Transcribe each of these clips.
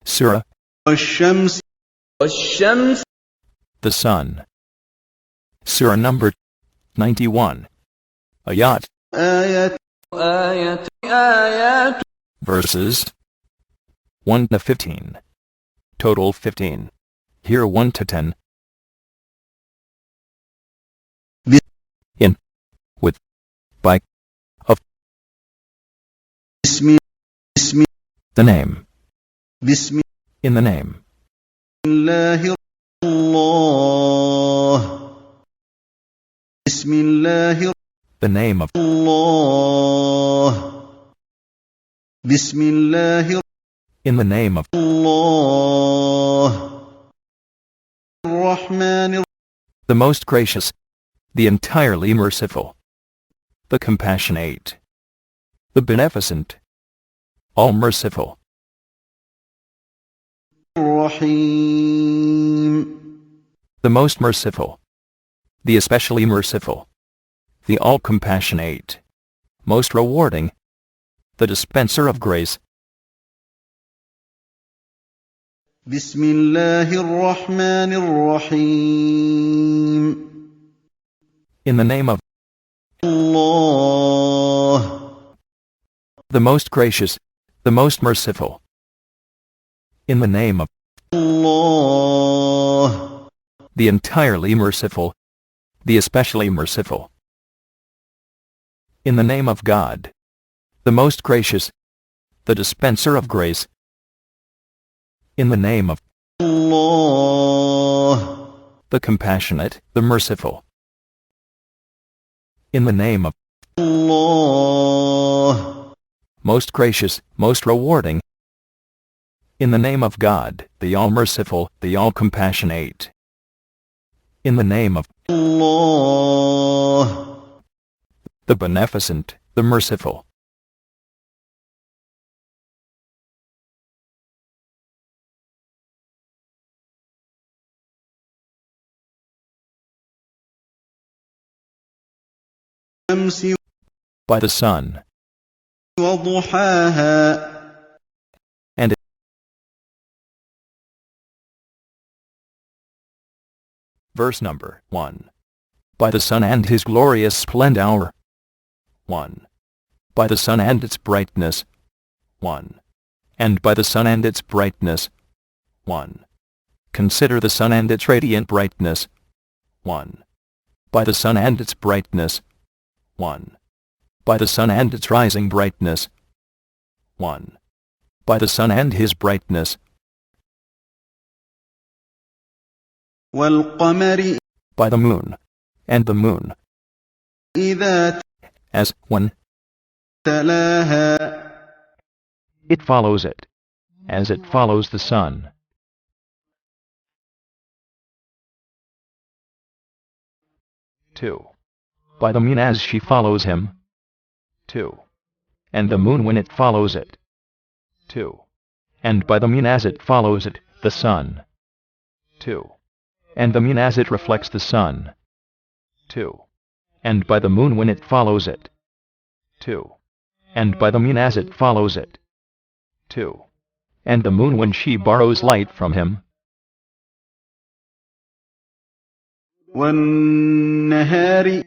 Surah, والشمس والشمس the sun. Surah number 91. Ayat, آيات آيات آيات verses 1 to 15. Total 15. Here 1 to 10. In, with, by, of, بسم بسم the name, بسم in the name, الله الله بسم الله the name of, الله بسم الله in the name of, الله الرحمن the most gracious, the entirely merciful, the compassionate, the beneficent, all merciful, الرحيم the most merciful, the especially merciful, the all compassionate, most rewarding, the dispenser of grace. بسم الله الرحمن الرحيم In the name of الله the most gracious, the most merciful. In the name of الله the entirely merciful, the especially merciful. In the name of God, the most gracious, the dispenser of grace. In the name of الله the compassionate, the merciful. In the name of الله most gracious, most rewarding. In the name of God, the all-merciful, the all-compassionate. In the name of الله the beneficent, the merciful. الشمس By the sun, وضحاها and verse number 1. By the sun and his glorious splendor. 1. By the sun and its brightness. 1. And by the sun and its brightness. 1. Consider the sun and its radiant brightness. 1. By the sun and its brightness. 1. By the sun and its rising brightness. 1. By the sun and his brightness. والقمر By the moon, and the moon, إذا as when تلاها it follows it, as it follows the sun. 2. By the moon as she follows him. 2. And the moon when it follows it. 2. And by the moon as it follows it, the sun. 2. And the moon as it reflects the sun. 2. And by the moon when it follows it. 2. And by the moon as it follows it. 2. And the moon when she borrows light from him. والنهار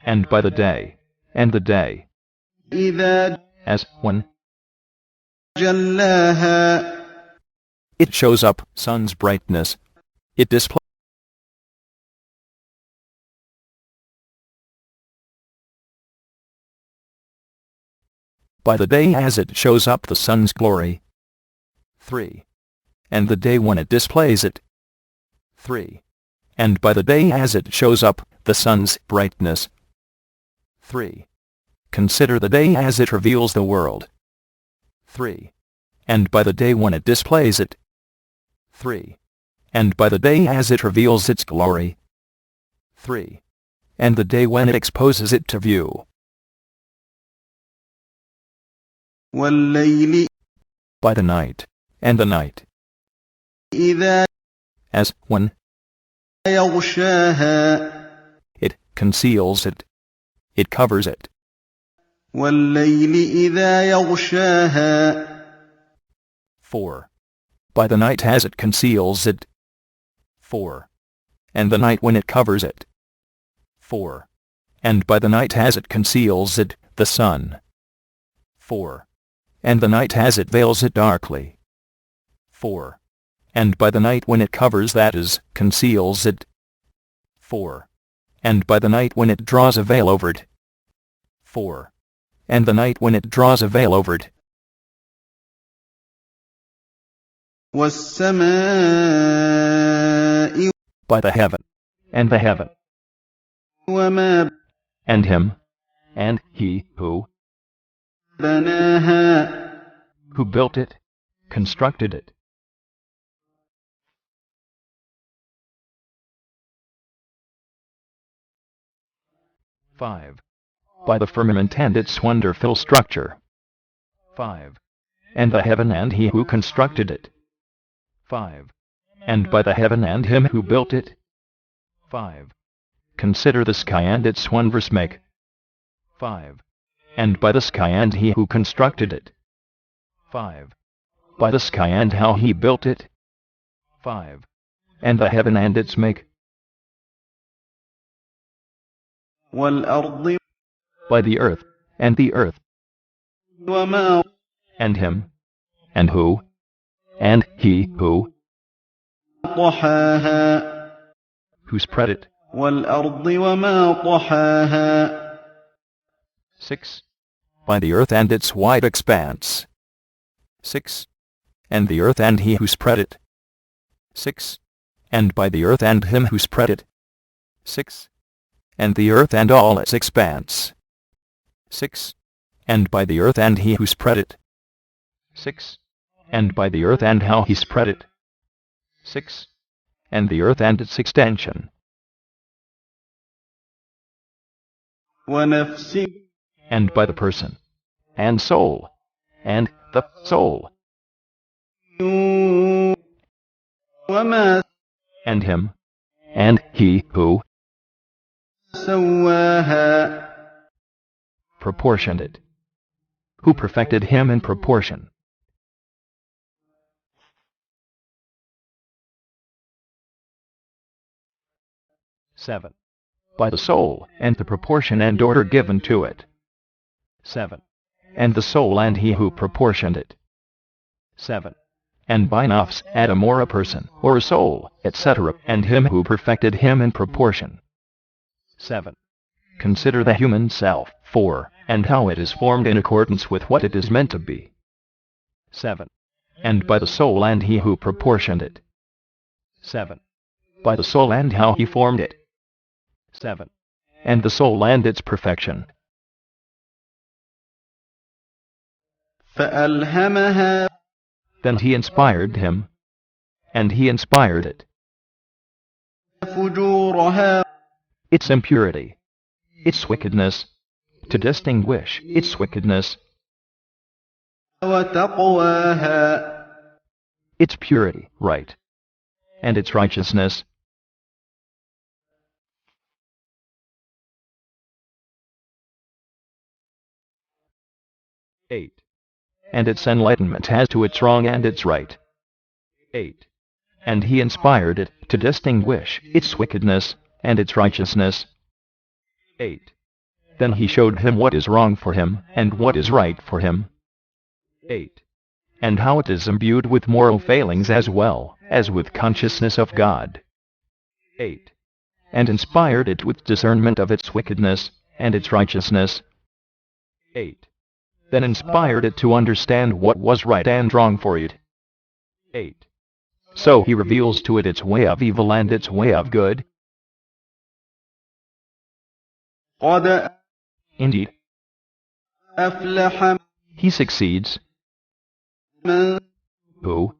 And by the day, and the day, إذا as when جلاها it shows up, sun's brightness, it displays. By the day as it shows up the sun's glory. 3. And the day when it displays it. 3. And by the day as it shows up the sun's brightness. 3. Consider the day as it reveals the world. 3. And by the day when it displays it. 3. And by the day as it reveals its glory. 3. And the day when it exposes it to view. والليل By the night, and the night, إذا as when يغشاها it conceals it, it covers it. والليل إذا يغشاها 4. by the night as it conceals it. 4. And the night when it covers it. 4. And by the night as it conceals it, the sun. 4. And the night as it veils it darkly. 4. And by the night when it covers, that is, conceals it. 4. And by the night when it draws a veil over it. 4. And the night when it draws a veil over it. وَالسَّمَاءِ By the heaven, and the heaven, وَمَا and him, and he who بَنَاهَا built it, constructed it. 5. By the firmament and its wonderful structure. 5. And the heaven and he who constructed it. 5. And by the heaven and him who built it. 5. Consider the sky and its wondrous make. 5. And by the sky and he who constructed it. 5. By the sky and how he built it. 5. And the heaven and its make. وَالْأَرْضِ By the earth, and the earth, وَمَا and him, and who, and he who طَحَاهَا spread it. وَالْأَرْضِ وَمَا طَحَاهَا 6. By the earth and its wide expanse. 6. And the earth and he who spread it. 6. And by the earth and him who spread it. 6. And the earth and all its expanse. 6. And by the earth and he who spread it. 6. And by the earth and how he spread it. 6. And the earth and its extension. وَنَفْسٍ And by the person, and soul, and the soul, وَمَا and him, and he who سَوَّاهَا proportioned it, who perfected him in proportion. 7. By the soul, and the proportion and order given to it. 7. And the soul and he who proportioned it. 7. And by nafs, Adam or a person, or a soul, etc., and him who perfected him in proportion. 7. Consider the human self, 4, and how it is formed in accordance with what it is meant to be. 7. And by the soul and he who proportioned it. 7. By the soul and how he formed it. 7. And the soul and its perfection. فَأَلْهَمَهَا Then he inspired him, and he inspired it, فُجُورَهَا its impurity, its wickedness, to distinguish its wickedness, وَتَقْوَاهَا its purity, right, and its righteousness. 8. And its enlightenment as to its wrong and its right. 8. And he inspired it to distinguish its wickedness and its righteousness. 8. Then he showed him what is wrong for him and what is right for him. 8. And how it is imbued with moral failings as well as with consciousness of God. 8. And inspired it with discernment of its wickedness and its righteousness. 8. Then inspired it to understand what was right and wrong for it. 8. So he reveals to it its way of evil and its way of good. قَدْ Indeed, أَفْلَحَ he succeeds, مَنْ who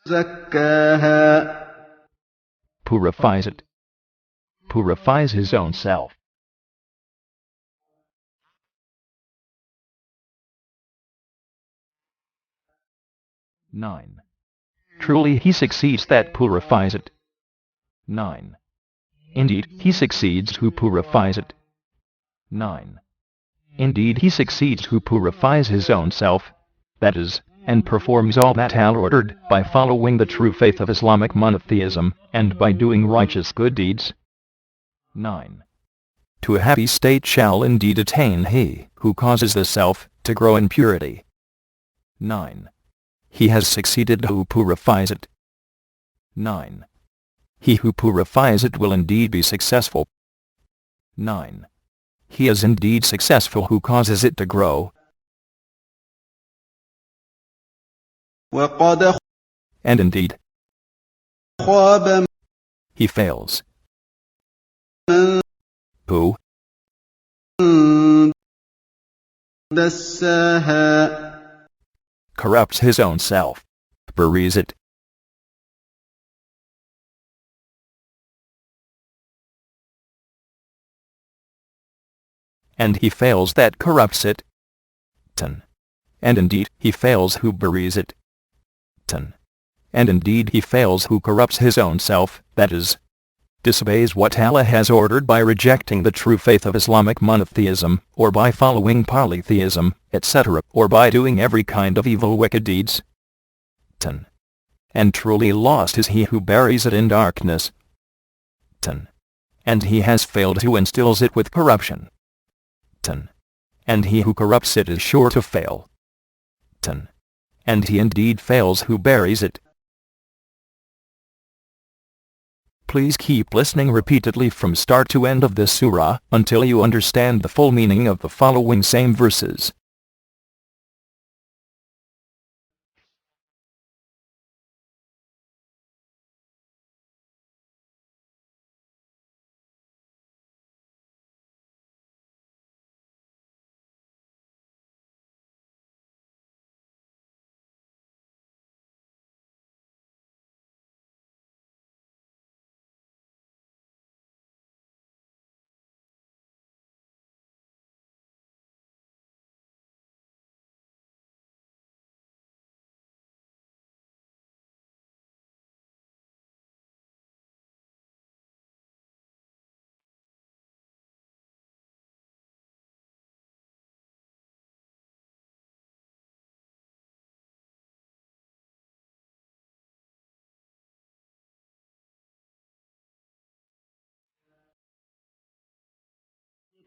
زَكَّاهَا purifies it, purifies his own self. 9. Truly he succeeds that purifies it. 9. Indeed, he succeeds who purifies it. 9. Indeed, he succeeds who purifies his own self. that is, and performs all that Allah ordered by following the true faith of Islamic monotheism, and by doing righteous good deeds. 9. To a happy state shall indeed attain he who causes the self to grow in purity. 9. He has succeeded who purifies it. 9. He who purifies it will indeed be successful. 9. He is indeed successful who causes it to grow. وقد And indeed, خاب he fails. من Who? دساها Corrupts his own self, buries it. And he fails that corrupts it. 10. And indeed, he fails who buries it. 10. And indeed he fails who corrupts his own self, that is, disobeys what Allah has ordered by rejecting the true faith of Islamic monotheism, or by following polytheism, etc., or by doing every kind of evil wicked deeds. 10. And truly lost is he who buries it in darkness. 10. And he has failed who instills it with corruption. 10. And he who corrupts it is sure to fail. 10. And he indeed fails who buries it. Please keep listening repeatedly from start to end of this surah, until you understand the full meaning of the following same verses.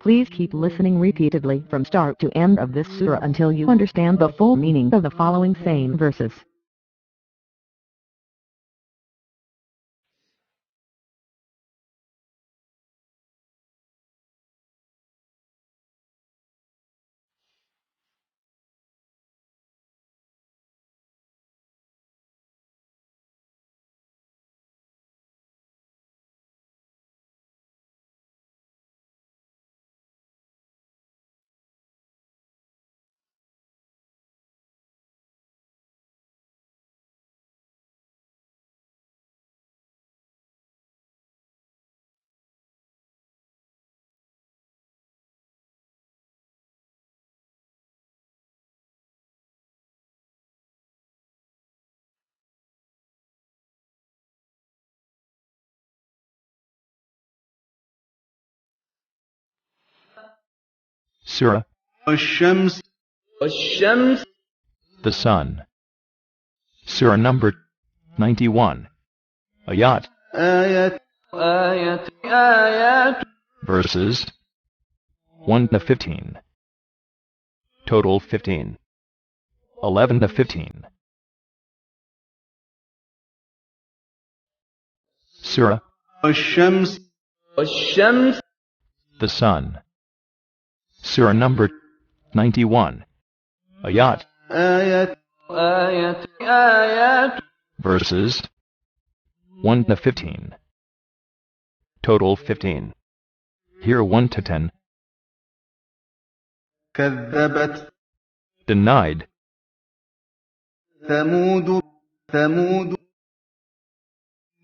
Please keep listening repeatedly from start to end of this surah until you understand the full meaning of the following same verses. Surah, والشمس the sun. Surah number 91. Ayat, آية verses 1 to 15. Total 15. 11 to 15. Surah, والشمس the sun. Surah number 91. Ayat, آية verses 1 to 15. Total 15. Here 1 to 10. كذبت Denied. ثمود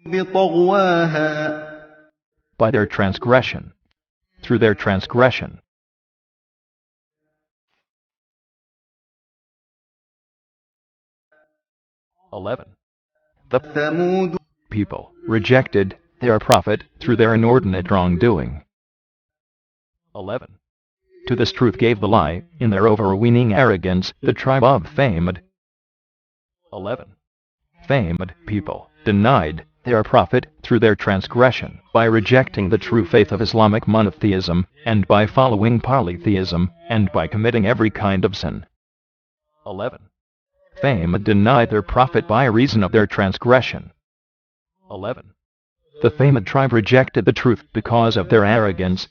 بطغواها By their transgression. Through their transgression. 11. The ثمود people rejected their prophet through their inordinate wrongdoing. 11. to this truth gave the lie, in their overweening arrogance, the tribe of Thamud. 11. Thamud people denied their prophet through their transgression, by rejecting the true faith of Islamic monotheism, and by following polytheism, and by committing every kind of sin. 11. Thamud denied their prophet by reason of their transgression. 11. The Thamud tribe rejected the truth because of their arrogance.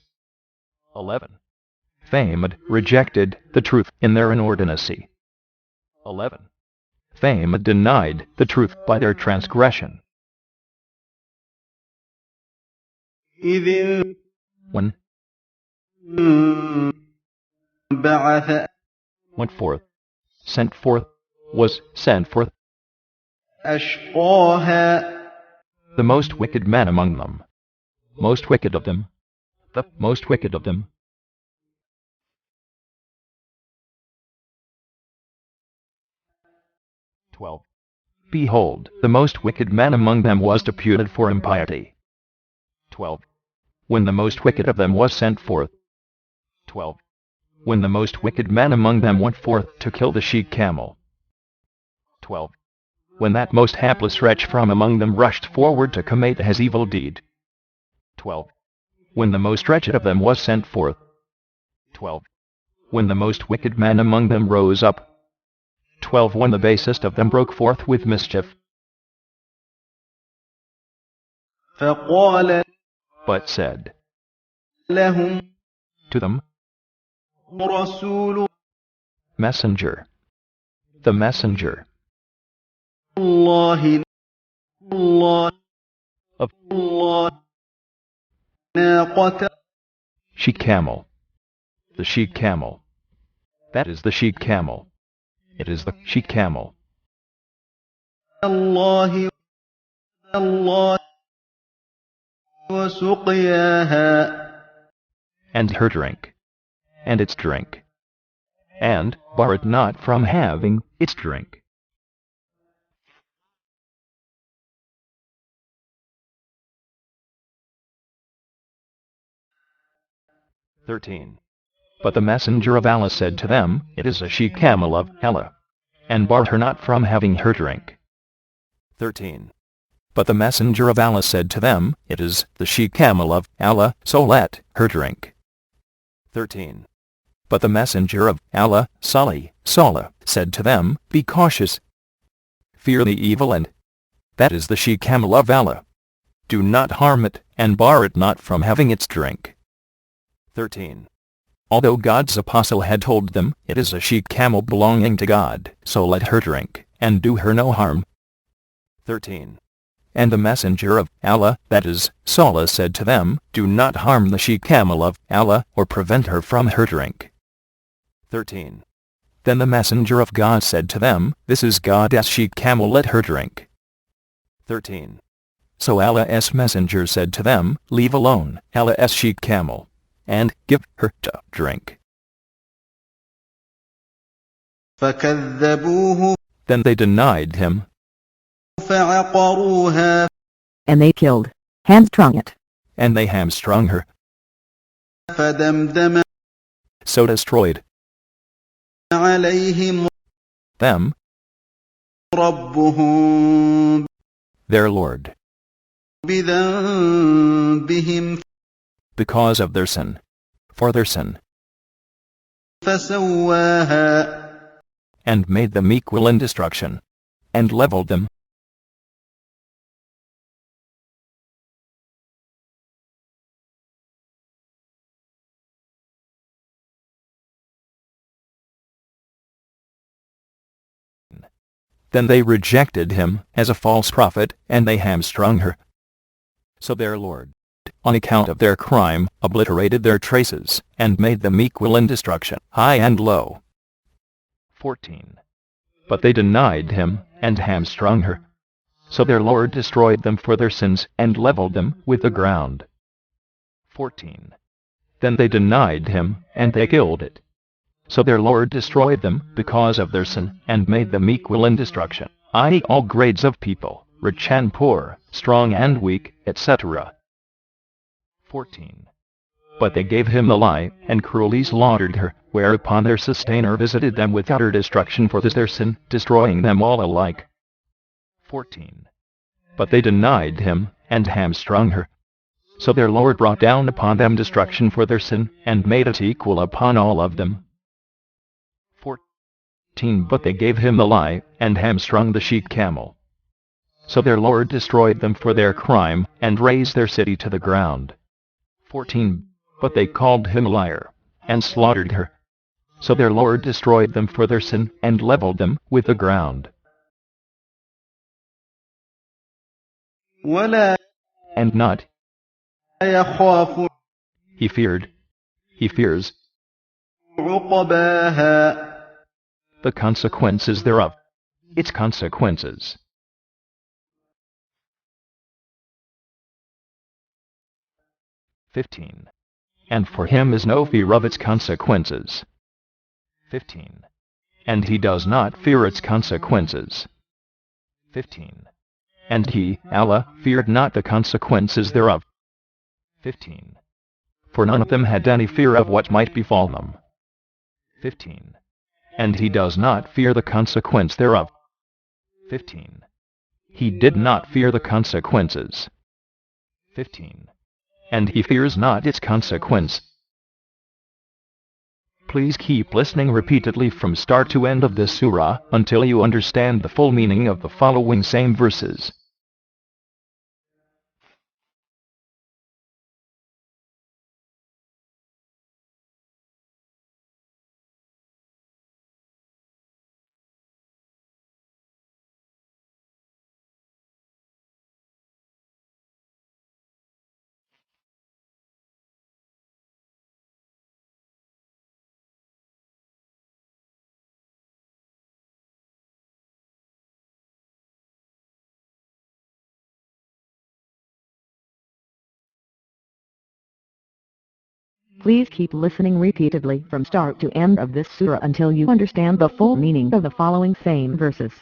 11. Thamud rejected the truth in their inordinacy. 11. Thamud denied the truth by their transgression. إذ When بعث went forth, sent forth, was sent forth, أشقاها the most wicked man among them, most wicked of them, the most wicked of them. 12. Behold, the most wicked man among them was deputed for impiety. 12. When the most wicked of them was sent forth. 12. When the most wicked man among them went forth to kill the she-camel. 12. When that most hapless wretch from among them rushed forward to commit his evil deed. 12. When the most wretched of them was sent forth. 12. When the most wicked man among them rose up. 12. When the basest of them broke forth with mischief. فقال But said لهم to them, رسول Messenger, the messenger الله of ناقة she-camel, the she-camel. That is the she-camel. It is the she-camel. الله وسقياها And her drink, and its drink, and bar it not from having its drink. But the messenger of Allah said to them, It is a she-camel of Allah, and bar her not from having her drink. 13. But the messenger of Allah said to them, It is the she-camel of Allah, so let her drink. 13. But the messenger of Allah, Salih, said to them, Be cautious. Fear the evil and that is the she-camel of Allah. Do not harm it, and bar it not from having its drink. 13. Although God's apostle had told them, It is a she-camel belonging to God, so let her drink, and do her no harm. 13. And the messenger of Allah, that is, Salih, said to them, Do not harm the she-camel of Allah, or prevent her from her drink. 13. Then the messenger of God said to them, This is God's she-camel, let her drink. 13. So Allah's messenger said to them, Leave alone Allah's she-camel, and give her to drink. فكذبوه Then they denied him, فعقروها And they killed, hamstrung it. and they hamstrung her, فدمدم so destroyed عليهم them, ربهم their Lord, بذنبهم because of their sin, for their sin, فسواها and made them equal in destruction, and leveled them. Then they rejected him as a false prophet, and they hamstrung her. So their Lord, on account of their crime, obliterated their traces, and made them equal in destruction, high and low. 14. But they denied him, and hamstrung her. So their Lord destroyed them for their sins, and leveled them with the ground. 14. Then they denied him, and they killed it. So their Lord destroyed them because of their sin, and made them equal in destruction, i.e. all grades of people, rich and poor, strong and weak, etc. 14. But they gave him the lie, and cruelly slaughtered her, whereupon their sustainer visited them with utter destruction for this their sin, destroying them all alike. 14. But they denied him, and hamstrung her. So their Lord brought down upon them destruction for their sin, and made it equal upon all of them. 14. But they gave him the lie, and hamstrung the she-camel. So their Lord destroyed them for their crime, and razed their city to the ground. 14. But they called him a liar, and slaughtered her. So their Lord destroyed them for their sin, and leveled them with the ground. ولا And not, يخاف he fears, عقباها the consequences thereof, its consequences. 15. And for him is no fear of its consequences. 15. And he does not fear its consequences. 15. And he, Allah, feared not the consequences thereof. 15. For none of them had any fear of what might befall them. 15. And he does not fear the consequence thereof. 15. He did not fear the consequences. 15. And he fears not its consequence. Please keep listening repeatedly from start to end of this surah, until you understand the full meaning of the following same verses. Please keep listening repeatedly from start to end of this surah until you understand the full meaning of the following same verses.